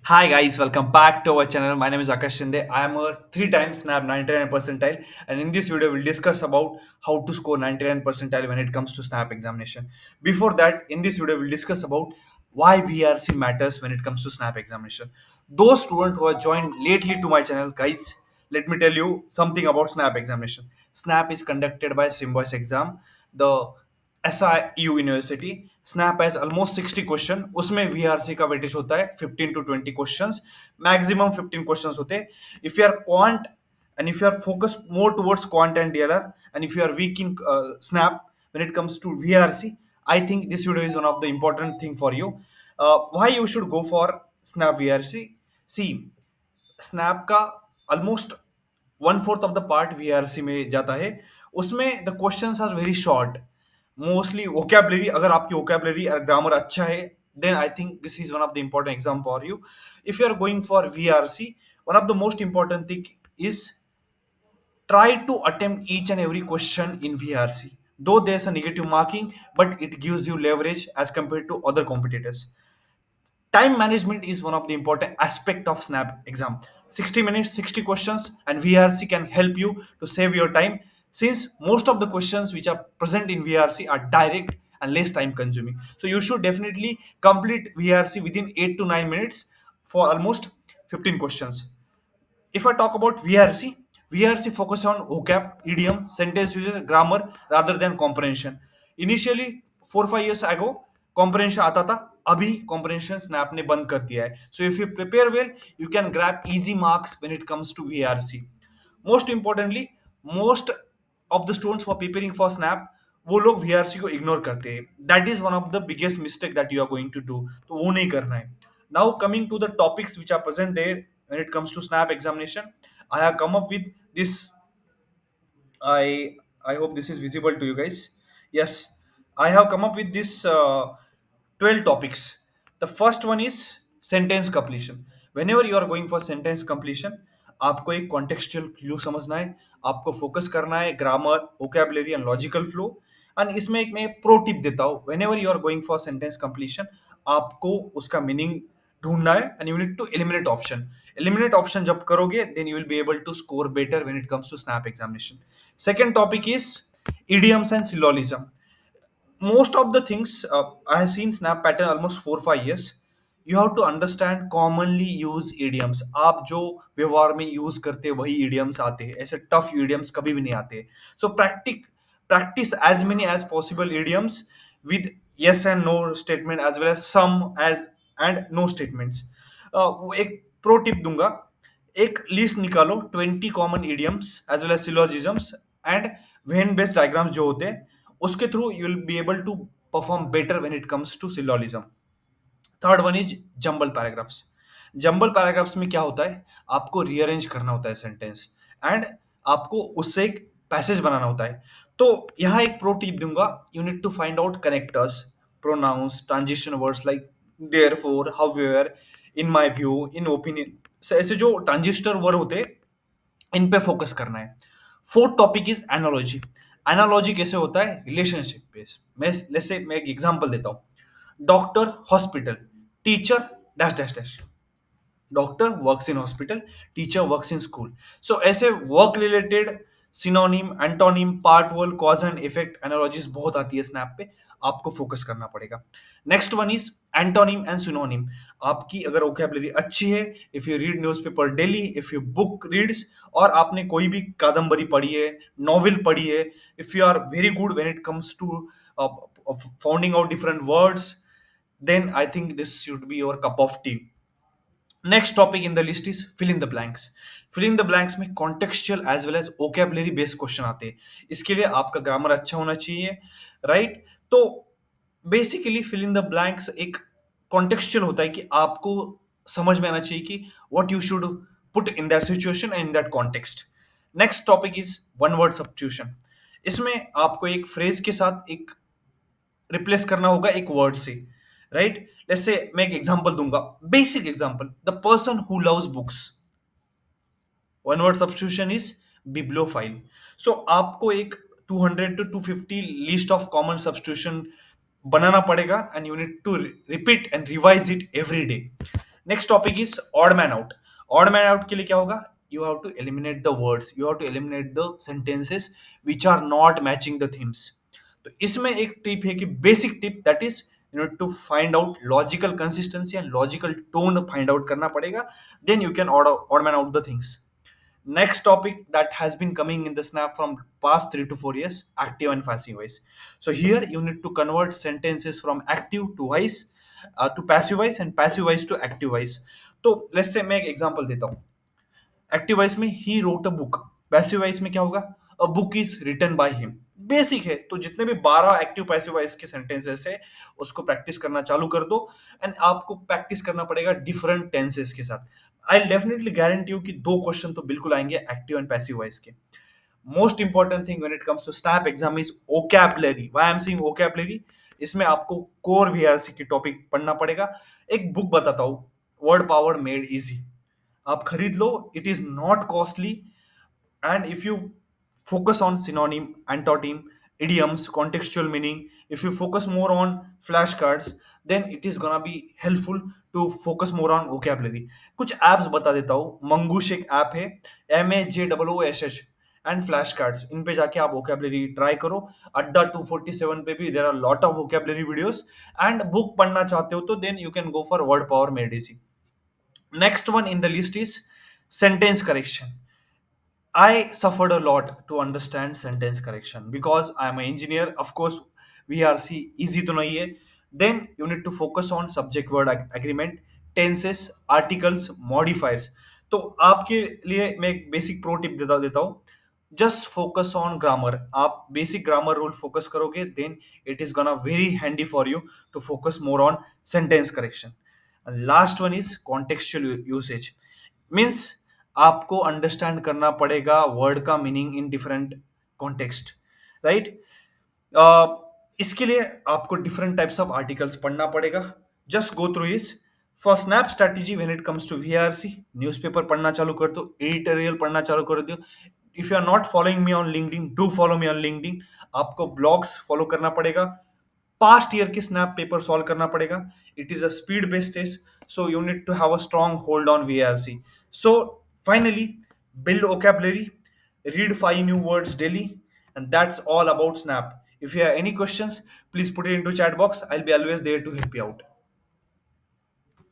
Hi guys, welcome back to our channel. My name is Akash Shinde. I am a three times Snap 99 percentile, and in this video we'll discuss about how to score 99 percentile when it comes to Snap examination. Before that, in this video we'll discuss about why VRC matters when it comes to Snap examination. Those students who have joined lately to my channel, guys, let me tell you something about Snap examination. Snap is conducted by Symbiosis exam. The SIU university snap has almost 60 question उसमें VRC का weightage होता है 15 to 20 questions maximum 15 questions होते हैं if you are quant and if you are focused more towards quant and DLR and if you are weak in snap when it comes to VRC I think this video is one of the important thing for you why you should go for snap VRC see snap का almost one fourth of the part VRC में जाता है उसमें the questions are very short mostly vocabulary अगर आपकी vocabulary और grammar अच्छा है then I think this is one of the important exam for you. If you are going for VRC, one of the most important thing is try to attempt each and every question in VRC. Though there's a negative marking, but it gives you leverage as compared to other competitors. Time management is one of the important aspect of snap exam. 60 minutes, 60 questions, and VRC can help you to save your time since most of the questions which are present in VRC are direct and less time consuming. So you should definitely complete VRC within 8 to 9 minutes for almost 15 questions. If I talk about VRC, VRC focus on vocab, idiom, sentence usage, grammar rather than comprehension. Initially 4 5 years ago comprehension आता था अभी comprehension snap ने बंद कर दिया है. So if you prepare well, you can grab easy marks when it comes to VRC. Most importantly, most of the students who are preparing for snap वो लोग VRC को इग्नोर करते हैं. That is one of the biggest mistake that you are going to do. तो वो नहीं करना है. Now coming to the topics which are present there when it comes to snap examination, I have come up with this. I hope this is visible to you guys. Yes, I have come up with this 12 topics. The first one is sentence completion. Whenever you are going for sentence completion, आपको एक contextual clue समझना है, आपको focus करना है grammar, vocabulary and logical flow. And इसमें एक मैं प्रो टिप देता हूँ whenever you are going for sentence completion, आपको उसका मीनिंग ढूंढना है and you need to eliminate option जब करोगे then you will be able to score better when it comes to SNAP examination. Second topic is idioms and syllogism. Most of the things I have seen snap pattern almost 4 5 years. You have to understand commonly used idioms. आप जो व्यवहार में use करते हैं वही idioms आते हैं, ऐसे टफ idioms कभी भी नहीं आते. So practice as many as possible idioms with yes and no statement as well as some as and no statements. एक प्रो टिप दूंगा, एक लिस्ट निकालो 20 common idioms as well as syllogisms and Venn based diagrams जो होते हैं उसके through you will be able to perform better when it comes to syllogism. Third one is jumble paragraphs. Jumble paragraphs में क्या होता है, आपको रीअरेंज करना होता है सेंटेंस एंड आपको उससे एक पैसेज बनाना होता है. तो यहाँ एक प्रो टिप दूंगा, you need to find out connectors, pronouns, transition words like therefore, however, in my view, in opinion, ऐसे जो ट्रांजिस्टर वर्ड होते हैं इन पे फोकस करना है. Fourth topic is analogy. Analogy कैसे होता है, रिलेशनशिप बेस्ड. मैं एक एग्जांपल देता हूँ, doctor, hospital, teacher, dash dash dash. Doctor works in hospital, teacher works in school. So ऐसे work related synonym, antonym, part word, cause and effect analogies बहुत आती है स्नैप पे, आपको फोकस करना पड़ेगा. Next one is antonym and synonym. आपकी अगर वोकैबुलरी अच्छी है, if you read newspaper daily, if you book reads, और आपने कोई भी कादम्बरी पढ़ी है, नॉवेल पढ़ी है, if you are very good when it comes to founding out different words, then I think this should be your cup of tea. Next topic in the list is fill in the blanks. Fill in the blanks में contextual as well as vocabulary based question आते हैं. इसके लिए आपका grammar अच्छा होना चाहिए, right? तो basically fill in the blanks एक कॉन्टेक्सचुअल होता है कि आपको समझ में आना चाहिए कि what you should put in that situation and in that context. Next topic is one word substitution. इसमें आपको एक फ्रेज के साथ एक रिप्लेस करना होगा एक वर्ड से, राइट? लेट्स से मैं एक एग्जांपल दूंगा, basic example, the person who loves books. One word substitution is bibliophile. So आपको एक 200 to 250 list of common substitution बनाना पड़ेगा and you need to repeat and revise it every day. Next topic is odd man out. Odd man out के लिए क्या होगा? You have to eliminate the words, you have to eliminate the sentences which are not matching the themes. तो इसमें एक tip है कि basic tip, that is you need to find out logical consistency and logical tone find out करना पड़ेगा, then you can odd man out the things. Next topic that has been coming in the snap from past 3 to 4 years: active and passive voice. So here you need to convert sentences from active to voice, to passive voice, and passive voice to active voice. तो let's say मैं एक example देता हूँ। Active voice में he wrote a book, passive voice में क्या होगा? A book is written by him. Basic है, तो जितने भी 12 एक्टिव पैसिव वॉइस के सेंटेंसेस है उसको प्रैक्टिस करना चालू कर दो। एंड आपको प्रैक्टिस करना पड़ेगा डिफरेंट टेंसेस के साथ। आई डेफिनेटली गारंटी यू कि 2 क्वेश्चन तो बिल्कुल आएंगे एक्टिव एंड पैसिव वॉइस के। Most important thing when it comes to SNAP exam is vocabulary. Why I am saying vocabulary? इसमें आपको कोर वीआरसी की टॉपिक पढ़ना पड़ेगा। एक बुक बताता हूँ, वर्ड पावर मेड इजी, आप खरीद लो, it is not costly. And if you focus on synonym, antonym, idioms, contextual meaning, if you focus more on flashcards, then it is gonna be helpful to focus more on vocabulary. कुछ apps बता देता हूँ। मंगूश एक app है, MAJOOSH, and flash cards, इन पे जाके आप vocabulary try करो। अड्डा 247 पे भी there are lot of vocabulary videos. And book पढ़ना चाहते हो तो then you can go for Word Power Made Easy. Next one in the list is sentence correction. I suffered a lot to understand sentence correction because I am an engineer. Of course, VRC easy तो नहीं है. Then you need to focus on subject word agreement, tenses, articles, modifiers. तो आपके लिए मैं एक basic pro tip देता हूँ। Just focus on grammar. आप बेसिक ग्रामर रूल फोकस करोगे, then it is gonna very handy for you to focus more on sentence correction. Last one is contextual usage. Means आपको understand करना पड़ेगा word का meaning in different context, right? इसके लिए आपको different types of articles पढ़ना पड़ेगा। Just go through is for SNAP strategy when it comes to VRC. Newspaper पढ़ना चालू कर दो, एडिटोरियल पढ़ना चालू कर दो। If you are not following me on LinkedIn, do follow me on LinkedIn. आपको ब्लॉग्स फॉलो करना पड़ेगा, पास्ट ईयर के स्नैप पेपर सॉल्व करना पड़ेगा। It is a speed based test, so you need to have a strong hold on VRC. So finally, build vocabulary, read 5 new words daily, and that's all about snap. If you have any questions, please put it into chat box. I'll be always there to help you out.